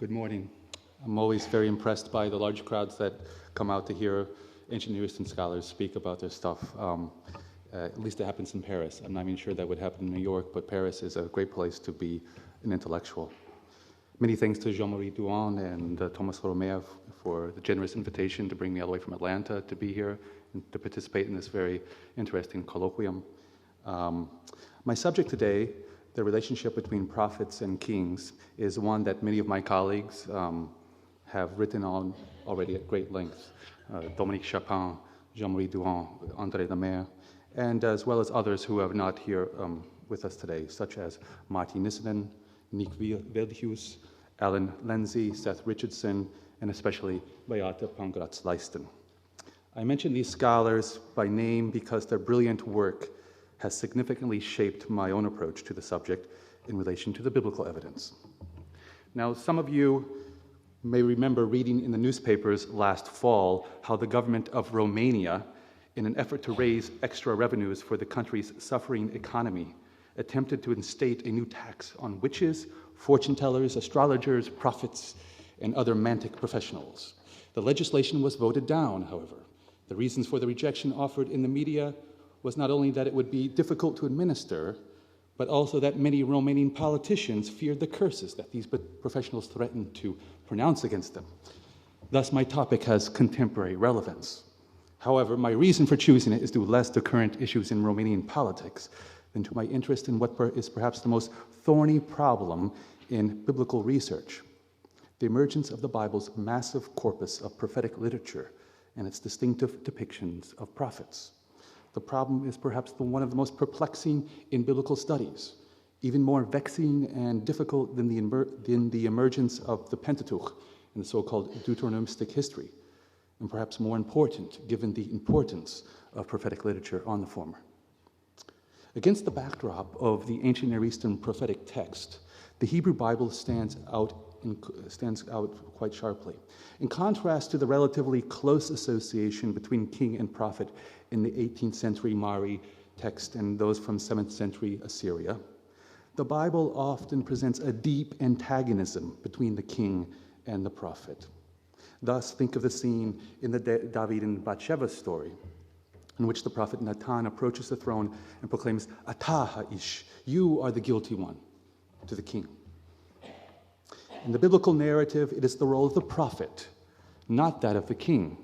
Good morning. I'm always very impressed by the large crowds that come out to hear ancient Near Eastern scholars speak about their stuff. At least it happens in Paris. I'm not even sure that would happen in New York, but Paris is a great place to be an intellectual. Many thanks to Jean-Marie Douan and Thomas Römer for the generous invitation to bring me all the way from Atlanta to be here and to participate in this very interesting colloquium. My subject today, the relationship between prophets and kings, is one that many of my colleagues have written on already at great length. Dominique Chapin, Jean-Marie Douan, André Lemaire, and as well as others who are not here with us today, such as Martin Nissinen, Nick Veldhuis, Alan Lindsay, Seth Richardson, and especially Beate Pangratz-Leisten. I mention these scholars by name because their brilliant work has significantly shaped my own approach to the subject in relation to the biblical evidence. Now, some of you may remember reading in the newspapers last fall how the government of Romania, in an effort to raise extra revenues for the country's suffering economy, attempted to instate a new tax on witches, fortune tellers, astrologers, prophets, and other mantic professionals. The legislation was voted down, however. The reasons for the rejection offered in the media was not only that it would be difficult to administer, but also that many Romanian politicians feared the curses that these professionals threatened to pronounce against them. Thus, my topic has contemporary relevance. However, my reason for choosing it is due less to current issues in Romanian politics than to my interest in what is perhaps the most thorny problem in biblical research: the emergence of the Bible's massive corpus of prophetic literature and its distinctive depictions of prophets. The problem is perhaps one of the most perplexing in biblical studies, even more vexing and difficult than the emergence of the Pentateuch in the so-called Deuteronomistic history, and perhaps more important, given the importance of prophetic literature on the former. Against the backdrop of the ancient Near Eastern prophetic text, the Hebrew Bible stands out quite sharply. In contrast to the relatively close association between king and prophet in the 18th century Mari text and those from 7th century Assyria, the Bible often presents a deep antagonism between the king and the prophet. Thus, think of the scene in the David and Bathsheba story, in which the prophet Nathan approaches the throne and proclaims, "Atah ha'ish, you are the guilty one," to the king. In the biblical narrative, it is the role of the prophet, not that of the king,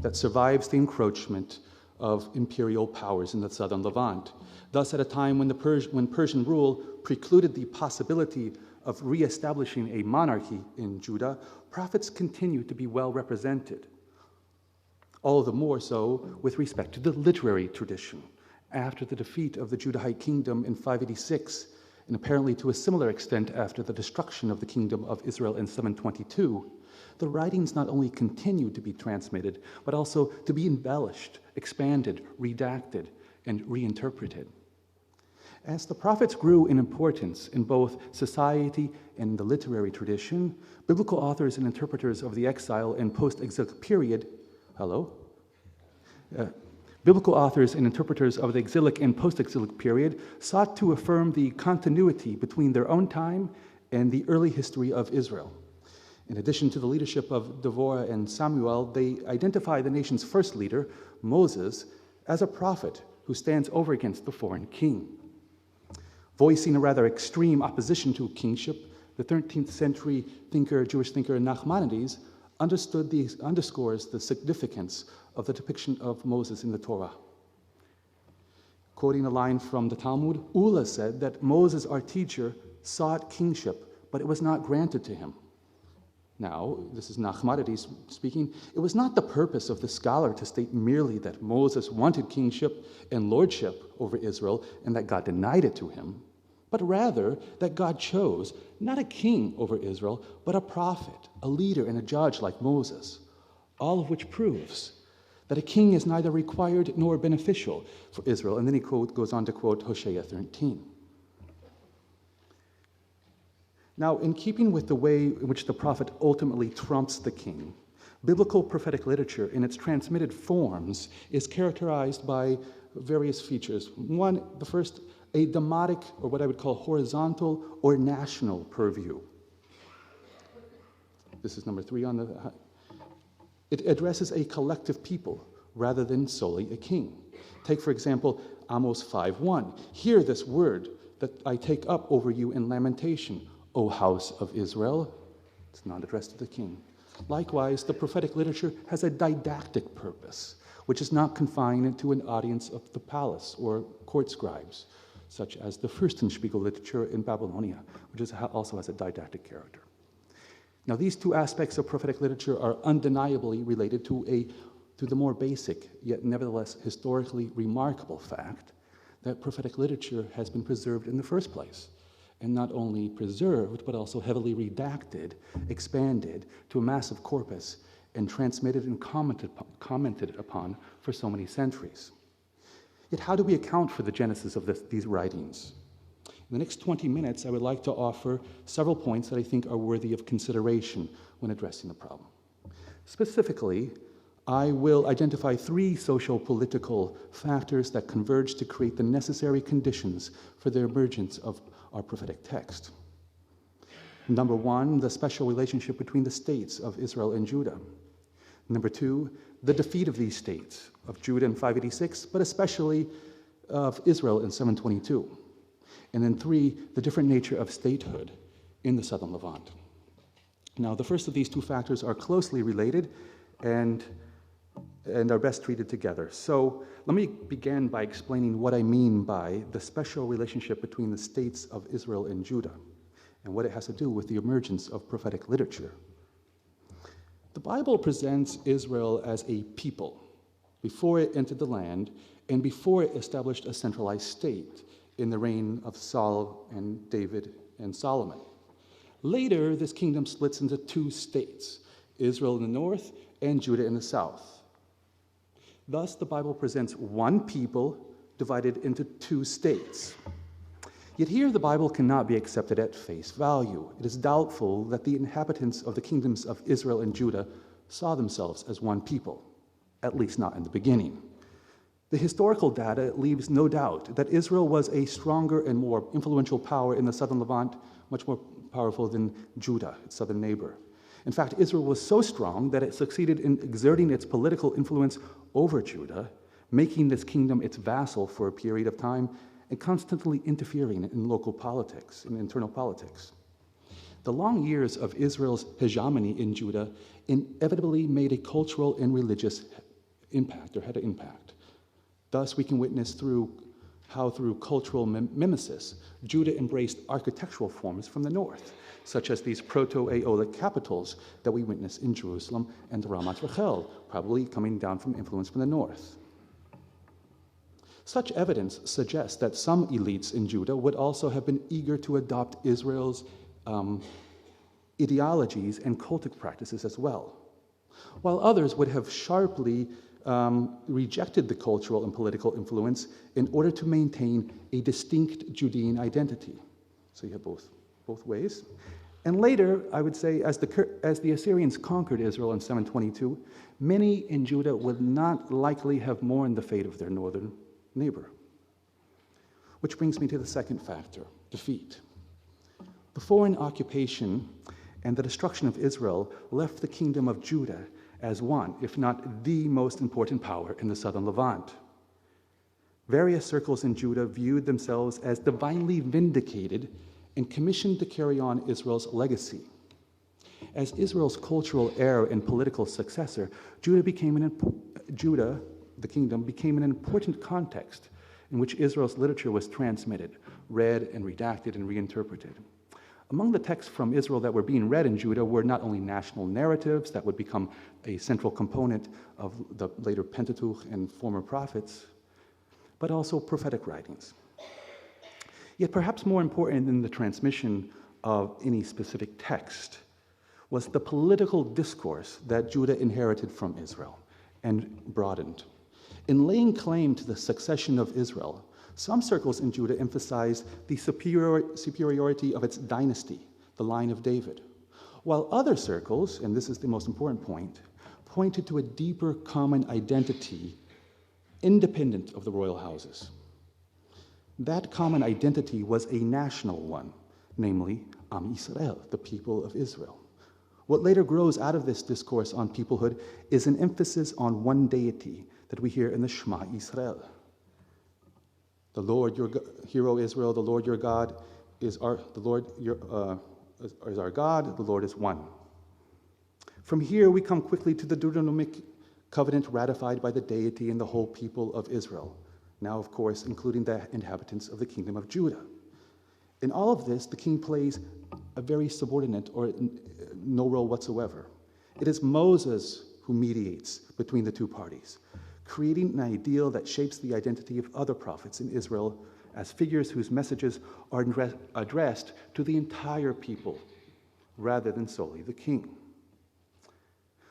that survives the encroachment of imperial powers in the southern Levant. Thus, at a time when Persian rule precluded the possibility of reestablishing a monarchy in Judah, prophets continued to be well represented. All the more so with respect to the literary tradition. After the defeat of the Judahite kingdom in 586, and apparently to a similar extent after the destruction of the kingdom of Israel in 722, the writings not only continued to be transmitted, but also to be embellished, expanded, redacted, and reinterpreted. As the prophets grew in importance in both society and the literary tradition, biblical authors and interpreters of the exile and post-exilic period, biblical authors and interpreters of the exilic and post-exilic period sought to affirm the continuity between their own time and the early history of Israel. In addition to the leadership of Devorah and Samuel, they identify the nation's first leader, Moses, as a prophet who stands over against the foreign king. Voicing a rather extreme opposition to kingship, the 13th century Jewish thinker Nachmanides underscores the significance of the depiction of Moses in the Torah. Quoting a line from the Talmud, Ula said that Moses, our teacher, sought kingship, but it was not granted to him. Now, this is Nachmanides speaking, it was not the purpose of the scholar to state merely that Moses wanted kingship and lordship over Israel and that God denied it to him, but rather that God chose not a king over Israel, but a prophet, a leader, and a judge like Moses, all of which proves that a king is neither required nor beneficial for Israel. And then he goes on to quote Hosea 13. Now, in keeping with the way in which the prophet ultimately trumps the king, biblical prophetic literature in its transmitted forms is characterized by various features. The first, a demotic, or what I would call horizontal or national purview. this is number 3 on the... It addresses a collective people rather than solely a king. Take, for example, Amos 5:1. Hear this word that I take up over you in lamentation, O house of Israel. It's not addressed to the king. Likewise, the prophetic literature has a didactic purpose, which is not confined to an audience of the palace or court scribes, such as the Fürstenspiegel literature in Babylonia, which also has a didactic character. Now, these two aspects of prophetic literature are undeniably related to the more basic, yet nevertheless historically remarkable fact that prophetic literature has been preserved in the first place, and not only preserved, but also heavily redacted, expanded to a massive corpus, and transmitted and commented upon for so many centuries. Yet how do we account for the genesis of these writings? In the next 20 minutes, I would like to offer several points that I think are worthy of consideration when addressing the problem. Specifically, I will identify 3 socio-political factors that converge to create the necessary conditions for the emergence of our prophetic text. Number 1, the special relationship between the states of Israel and Judah. Number 2, the defeat of these states, of Judah in 586, but especially of Israel in 722. And then 3, the different nature of statehood in the southern Levant. Now, the first of these 2 factors are closely related and are best treated together. So let me begin by explaining what I mean by the special relationship between the states of Israel and Judah, and what it has to do with the emergence of prophetic literature. The Bible presents Israel as a people before it entered the land and before it established a centralized state in the reign of Saul and David and Solomon. Later, this kingdom splits into 2 states, Israel in the north and Judah in the south. Thus, the Bible presents one people divided into 2 states. Yet here, the Bible cannot be accepted at face value. It is doubtful that the inhabitants of the kingdoms of Israel and Judah saw themselves as one people, at least not in the beginning. The historical data leaves no doubt that Israel was a stronger and more influential power in the southern Levant, much more powerful than Judah, its southern neighbor. In fact, Israel was so strong that it succeeded in exerting its political influence over Judah, making this kingdom its vassal for a period of time, and constantly interfering in local politics, in internal politics. The long years of Israel's hegemony in Judah inevitably made a cultural and religious impact, or had an impact. Thus, we can witness how through cultural mimesis, Judah embraced architectural forms from the north, such as these proto-Aeolic capitals that we witness in Jerusalem and Ramat Rachel, probably coming down from influence from the north. Such evidence suggests that some elites in Judah would also have been eager to adopt Israel's ideologies and cultic practices as well, while others would have sharply rejected the cultural and political influence in order to maintain a distinct Judean identity. So you have both ways. And later, I would say, as the Assyrians conquered Israel in 722, many in Judah would not likely have mourned the fate of their northern neighbor. Which brings me to the second factor, defeat. The foreign occupation and the destruction of Israel left the kingdom of Judah as one, if not the most important power in the southern Levant. Various circles in Judah viewed themselves as divinely vindicated and commissioned to carry on Israel's legacy. As Israel's cultural heir and political successor, Judah, the kingdom, became an important context in which Israel's literature was transmitted, read and redacted and reinterpreted. Among the texts from Israel that were being read in Judah were not only national narratives that would become a central component of the later Pentateuch and former prophets, but also prophetic writings. Yet perhaps more important than the transmission of any specific text was the political discourse that Judah inherited from Israel and broadened. In laying claim to the succession of Israel, some circles in Judah emphasized the superiority of its dynasty, the line of David, while other circles, and this is the most important point, pointed to a deeper common identity independent of the royal houses. That common identity was a national one, namely Am Yisrael, the people of Israel, What later grows out of this discourse on peoplehood is an emphasis on one deity that we hear in the Shema Israel. The Lord, Hear, O Israel, the Lord your God is our God. The Lord is one. From here, we come quickly to the Deuteronomic covenant ratified by the deity and the whole people of Israel, now, of course, including the inhabitants of the kingdom of Judah. In all of this, the king plays a very subordinate or no role whatsoever. It is Moses who mediates between the two parties, creating an ideal that shapes the identity of other prophets in Israel as figures whose messages are addressed to the entire people rather than solely the king.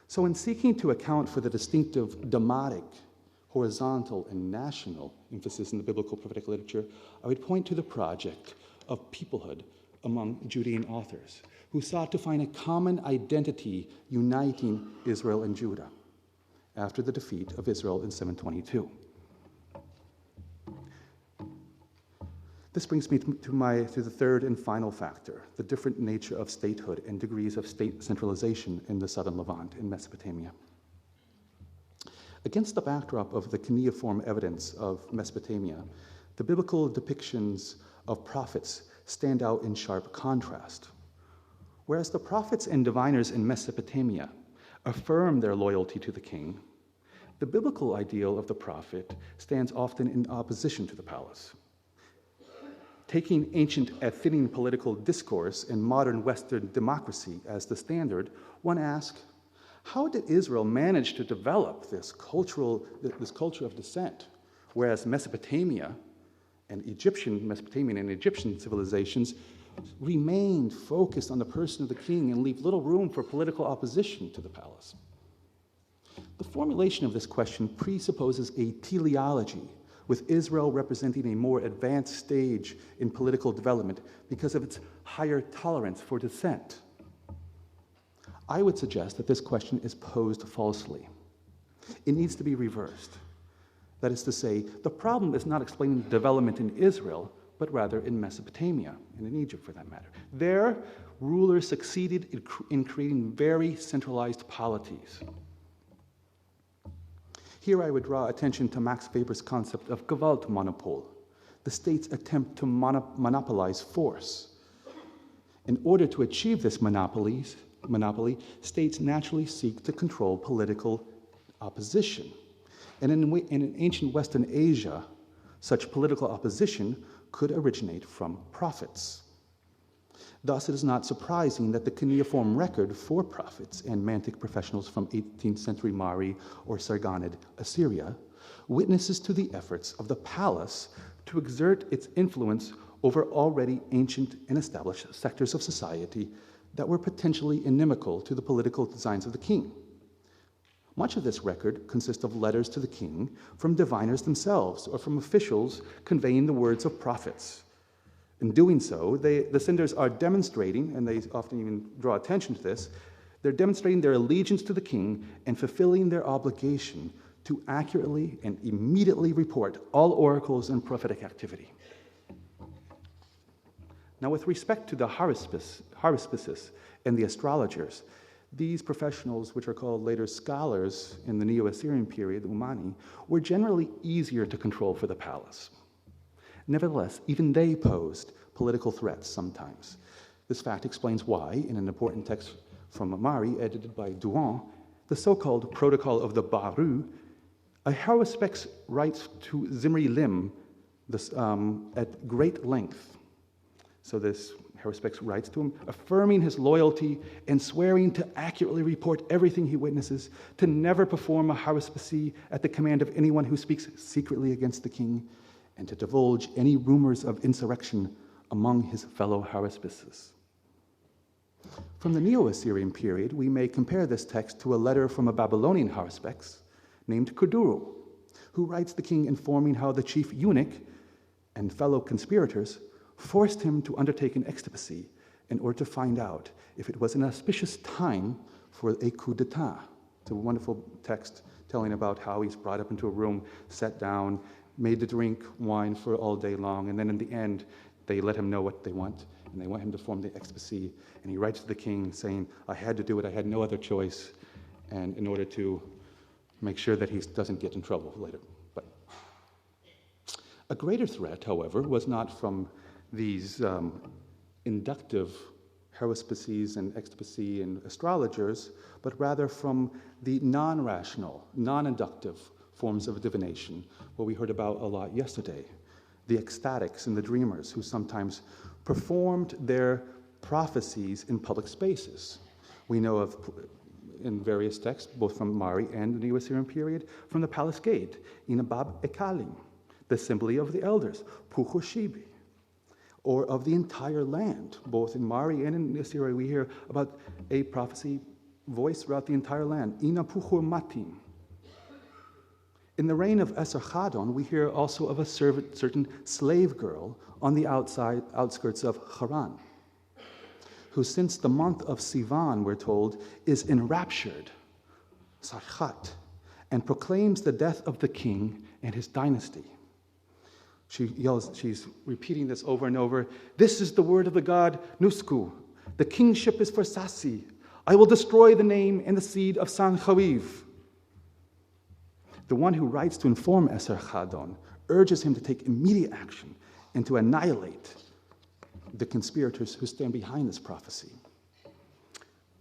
So in seeking to account for the distinctive Dhammatic, horizontal, and national emphasis in the biblical prophetic literature, I would point to the project of peoplehood among Judean authors who sought to find a common identity uniting Israel and Judah after the defeat of Israel in 722. This brings me to the third and final factor, the different nature of statehood and degrees of state centralization in the southern Levant in Mesopotamia. Against the backdrop of the cuneiform evidence of Mesopotamia, the biblical depictions of prophets stand out in sharp contrast. Whereas the prophets and diviners in Mesopotamia affirm their loyalty to the king, the biblical ideal of the prophet stands often in opposition to the palace. Taking ancient Athenian political discourse and modern Western democracy as the standard, one asks, how did Israel manage to develop this culture of dissent, whereas Mesopotamian and Egyptian civilizations remained focused on the person of the king and leave little room for political opposition to the palace? The formulation of this question presupposes a teleology, with Israel representing a more advanced stage in political development because of its higher tolerance for dissent. I would suggest that this question is posed falsely. It needs to be reversed. That is to say, the problem is not explaining the development in Israel, but rather in Mesopotamia, and in Egypt for that matter. There, rulers succeeded in creating very centralized polities. Here I would draw attention to Max Weber's concept of Gewaltmonopol, the state's attempt to monopolize force. In order to achieve this monopoly, states naturally seek to control political opposition. And in ancient Western Asia, such political opposition could originate from prophets. Thus, it is not surprising that the cuneiform record for prophets and mantic professionals from 18th century Mari or Sargonid Assyria witnesses to the efforts of the palace to exert its influence over already ancient and established sectors of society that were potentially inimical to the political designs of the king. Much of this record consists of letters to the king from diviners themselves or from officials conveying the words of prophets. In doing so, the senders are demonstrating, and they often even draw attention to this, they're demonstrating their allegiance to the king and fulfilling their obligation to accurately and immediately report all oracles and prophetic activity. Now, with respect to the haruspices and the astrologers, these professionals, which are called later scholars in the Neo-Assyrian period, the Umani, were generally easier to control for the palace. Nevertheless, even they posed political threats sometimes. This fact explains why, in an important text from Emori, edited by Douan, the so-called Protocol of the Baru, a haruspix writes to Zimri Lim at great length. So this haruspix writes to him, affirming his loyalty and swearing to accurately report everything he witnesses, to never perform a haruspice at the command of anyone who speaks secretly against the king, and to divulge any rumors of insurrection among his fellow haruspices. From the Neo-Assyrian period, we may compare this text to a letter from a Babylonian haruspix named Kuduru, who writes the king informing how the chief eunuch and fellow conspirators forced him to undertake an extipacy in order to find out if it was an auspicious time for a coup d'etat. It's a wonderful text telling about how he's brought up into a room, sat down, made to drink wine for all day long, and then in the end, they let him know what they want, and they want him to form the expacy, and he writes to the king saying, I had to do it, I had no other choice, and in order to make sure that he doesn't get in trouble later. But a greater threat, however, was not from these inductive haruspices and expacy and astrologers, but rather from the non-rational, non-inductive forms of divination, what we heard about a lot yesterday. The ecstatics and the dreamers who sometimes performed their prophecies in public spaces. We know of, in various texts, both from Mari and the New Assyrian period, from the palace gate, Inabab Ekalim, the assembly of the elders, Puchoshibi, or of the entire land. Both in Mari and in Assyria we hear about a prophecy voiced throughout the entire land, Ina Puchur Matim. In the reign of Esarhaddon, we hear also of a certain slave girl on the outskirts of Haran, who since the month of Sivan, we're told, is enraptured, Sarchat, and proclaims the death of the king and his dynasty. She yells, she's repeating this over and over, this is the word of the god Nusku. The kingship is for Sassi. I will destroy the name and the seed of Sancheriv. The one who writes to inform Esarhaddon urges him to take immediate action and to annihilate the conspirators who stand behind this prophecy.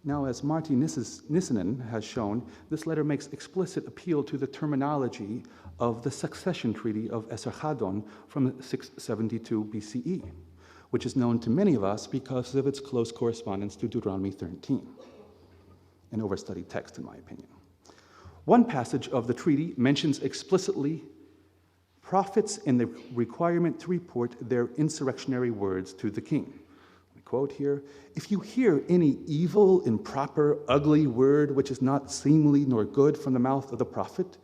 Now, as Martti Nissanen has shown, this letter makes explicit appeal to the terminology of the succession treaty of Esarhaddon from 672 BCE, which is known to many of us because of its close correspondence to Deuteronomy 13, an overstudied text, in my opinion. One passage of the treaty mentions explicitly prophets and the requirement to report their insurrectionary words to the king. I quote here, if you hear any evil, improper, ugly word which is not seemly nor good from the mouth of a prophet,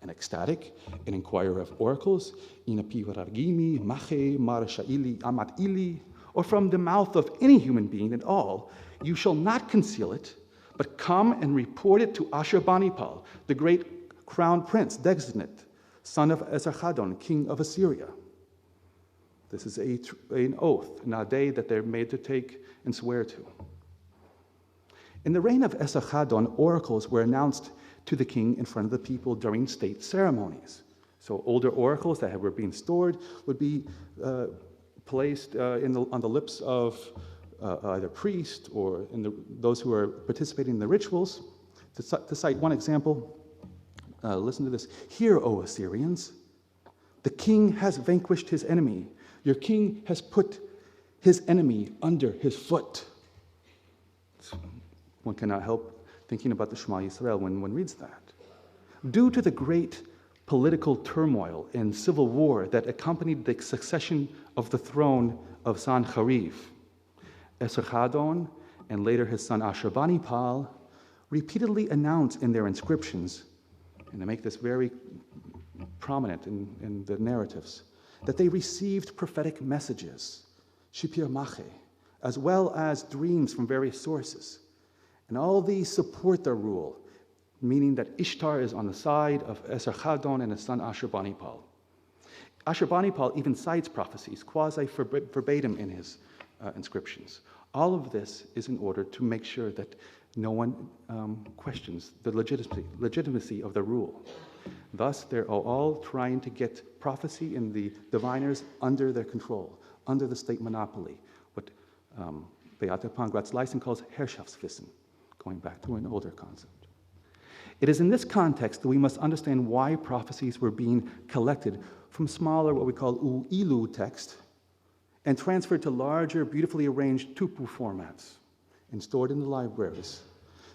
an ecstatic, an inquirer of oracles, inapivarargimi, mache, marashaili, amatili, or from the mouth of any human being at all, you shall not conceal it, but come and report it to Ashurbanipal, the great crown prince, designate, son of Esarhaddon, king of Assyria. This is an oath, an day that they're made to take and swear to. In the reign of Esarhaddon, oracles were announced to the king in front of the people during state ceremonies. So older oracles that were being stored would be placed on the lips of either priest or those who are participating in the rituals. To cite one example, listen to this. Hear, O Assyrians, the king has vanquished his enemy. Your king has put his enemy under his foot. One cannot help thinking about the Shema Yisrael when one reads that. Due to the great political turmoil and civil war that accompanied the succession of the throne of Sancheriv, Esarhaddon, and later his son Ashurbanipal, repeatedly announce in their inscriptions, and they make this very prominent in the narratives, that they received prophetic messages, shipir mache, as well as dreams from various sources. And all these support their rule, meaning that Ishtar is on the side of Esarhaddon and his son Ashurbanipal. Ashurbanipal even cites prophecies, quasi-verbatim in his inscriptions. All of this is in order to make sure that no one questions the legitimacy of the rule. Thus, they're all trying to get prophecy and the diviners under their control, under the state monopoly, what Beate Pangratz-Leisen calls Herrschaftswissen, going back to an older concept. It is in this context that we must understand why prophecies were being collected from smaller, what we call u'ilu text, and transferred to larger, beautifully arranged tupu formats and stored in the libraries.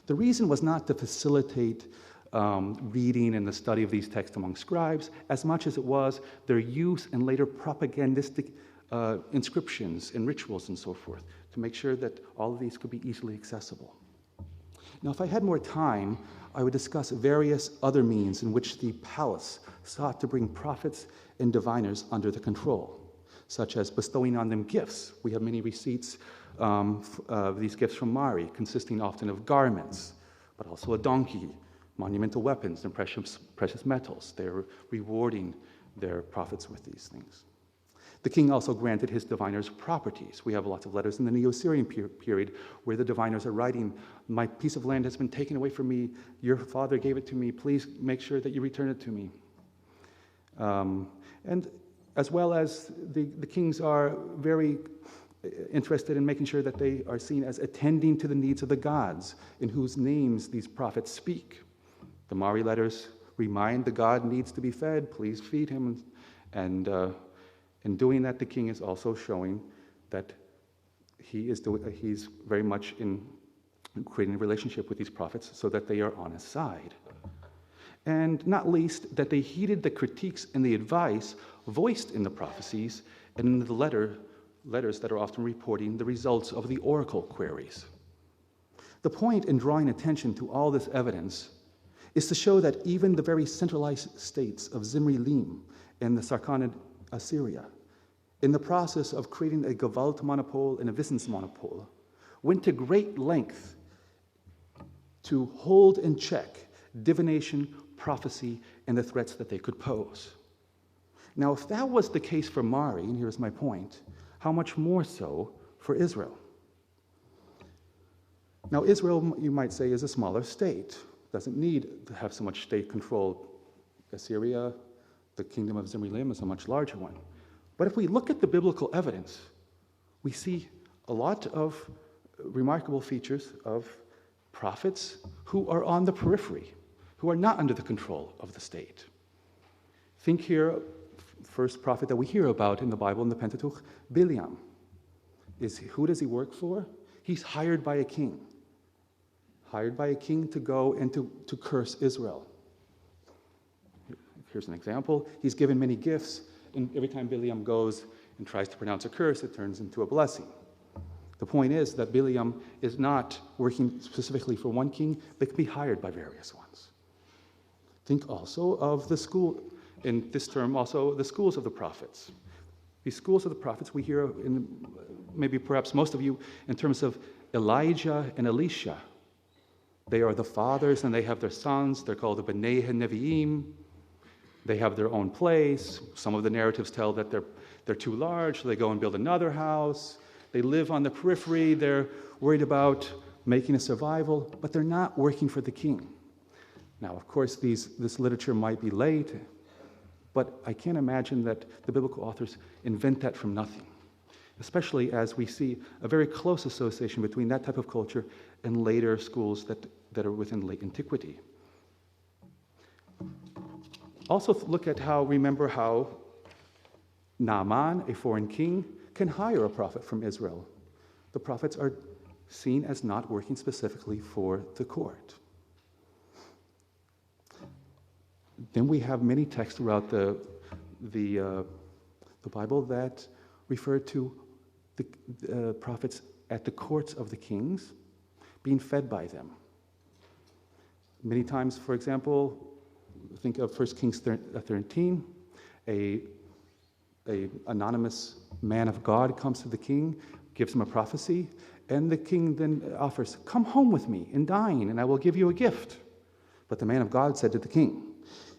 The reason was not to facilitate reading and the study of these texts among scribes, as much as it was their use and later propagandistic inscriptions and rituals and so forth, to make sure that all of these could be easily accessible. Now, if I had more time, I would discuss various other means in which the palace sought to bring prophets and diviners under the control, such as bestowing on them gifts. We have many receipts of these gifts from Mari, consisting often of garments, but also a donkey, monumental weapons, and precious metals. They're rewarding their prophets with these things. The king also granted his diviners properties. We have lots of letters in the Neo-Assyrian period where the diviners are writing, my piece of land has been taken away from me, your father gave it to me, please make sure that you return it to me. And as well as the kings are very interested in making sure that they are seen as attending to the needs of the gods in whose names these prophets speak. The Mari letters remind the god needs to be fed, please feed him. And in doing that, the king is also showing that he's very much in creating a relationship with these prophets so that they are on his side. And not least, that they heeded the critiques and the advice voiced in the prophecies and in the letters that are often reporting the results of the oracle queries. The point in drawing attention to all this evidence is to show that even the very centralized states of Zimri-Lim and the Sarkhanid Assyria, in the process of creating a Gewaltmonopol and a Wissensmonopol, went to great length to hold in check divination, prophecy, and the threats that they could pose. Now, if that was the case for Mari, and here's my point, how much more so for Israel? Now, Israel, you might say, is a smaller state, doesn't need to have so much state control. Assyria, the kingdom of Zimri-Lim, is a much larger one. But if we look at the biblical evidence, we see a lot of remarkable features of prophets who are on the periphery, who are not under the control of the state. Think here, first prophet that we hear about in the Bible, in the Pentateuch, Bileam. Who does he work for? He's hired by a king. Hired by a king to go and to curse Israel. Here's an example. He's given many gifts, and every time Bileam goes and tries to pronounce a curse, it turns into a blessing. The point is that Bileam is not working specifically for one king, but can be hired by various ones. Think also of the school, in this term also, the schools of the prophets. These schools of the prophets we hear, in maybe perhaps most of you, in terms of Elijah and Elisha. They are the fathers and they have their sons. They're called the B'nai HaNevi'im. They have their own place. Some of the narratives tell that they're too large, so they go and build another house. They live on the periphery. They're worried about making a survival, but they're not working for the king. Now, of course, this literature might be late, but I can't imagine that the biblical authors invent that from nothing, especially as we see a very close association between that type of culture and later schools that are within late antiquity. Also remember how Naaman, a foreign king, can hire a prophet from Israel. The prophets are seen as not working specifically for the court. Then we have many texts throughout the Bible that refer to the prophets at the courts of the kings being fed by them. Many times, for example, think of 1 Kings 13, a anonymous man of God comes to the king, gives him a prophecy, and the king then offers, "Come home with me and dine, and I will give you a gift." But the man of God said to the king,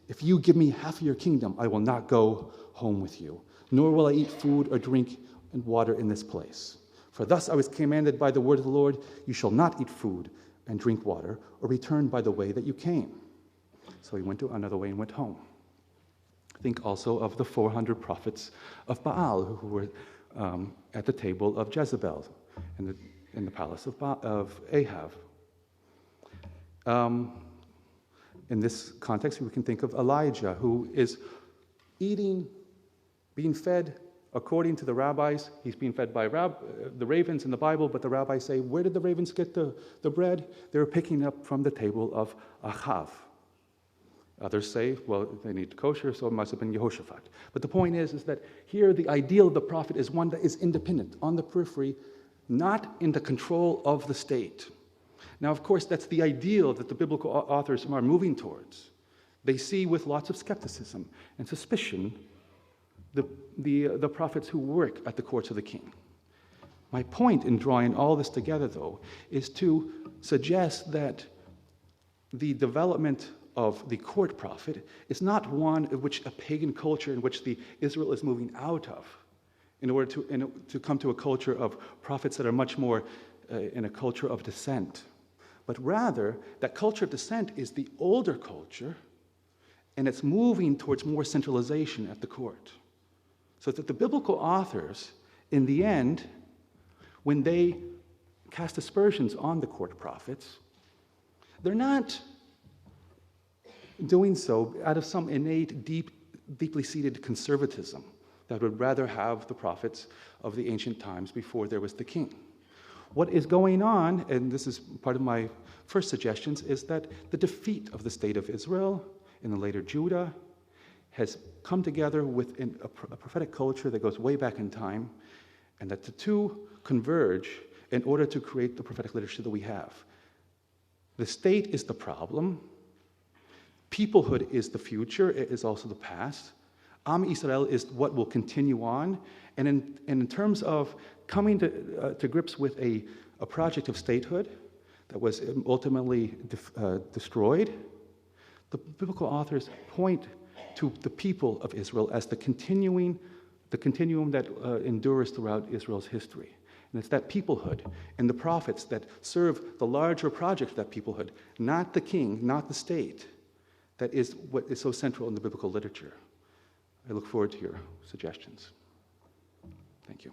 "If you give me half of your kingdom, I will not go home with you, nor will I eat food or drink and water in this place. For thus I was commanded by the word of the Lord, you shall not eat food and drink water, or return by the way that you came." So he went to another way and went home. Think also of the 400 prophets of Baal who were at the table of Jezebel in the palace of Ahab. In this context, we can think of Elijah, who is being fed according to the rabbis. He's being fed by the ravens in the Bible, but the rabbis say, where did the ravens get the bread? They were picking up from the table of Achav. Others say, well, they need kosher, so it must have been Yehoshaphat. But the point is that here the ideal of the prophet is one that is independent, on the periphery, not in the control of the state. Now, of course, that's the ideal that the biblical authors are moving towards. They see with lots of skepticism and suspicion the prophets who work at the courts of the king. My point in drawing all this together, though, is to suggest that the development of the court prophet is not one in which a pagan culture in which Israel is moving out of. in order to come to a culture of prophets that are much more in a culture of descent. But rather, that culture of descent is the older culture, and it's moving towards more centralization at the court. So that the biblical authors, in the end, when they cast aspersions on the court prophets, they're not doing so out of some innate, deeply seated conservatism that would rather have the prophets of the ancient times before there was the king. What is going on, and this is part of my first suggestions, is that the defeat of the state of Israel in the later Judah has come together with a prophetic culture that goes way back in time, and that the two converge in order to create the prophetic literature that we have. The state is the problem. Peoplehood is the future. It is also the past. Am Israel is what will continue on. And in terms of coming to grips with a project of statehood that was ultimately destroyed, the biblical authors point to the people of Israel as the continuum that endures throughout Israel's history. And it's that peoplehood and the prophets that serve the larger project of that peoplehood, not the king, not the state, that is what is so central in the biblical literature. I look forward to your suggestions. Thank you.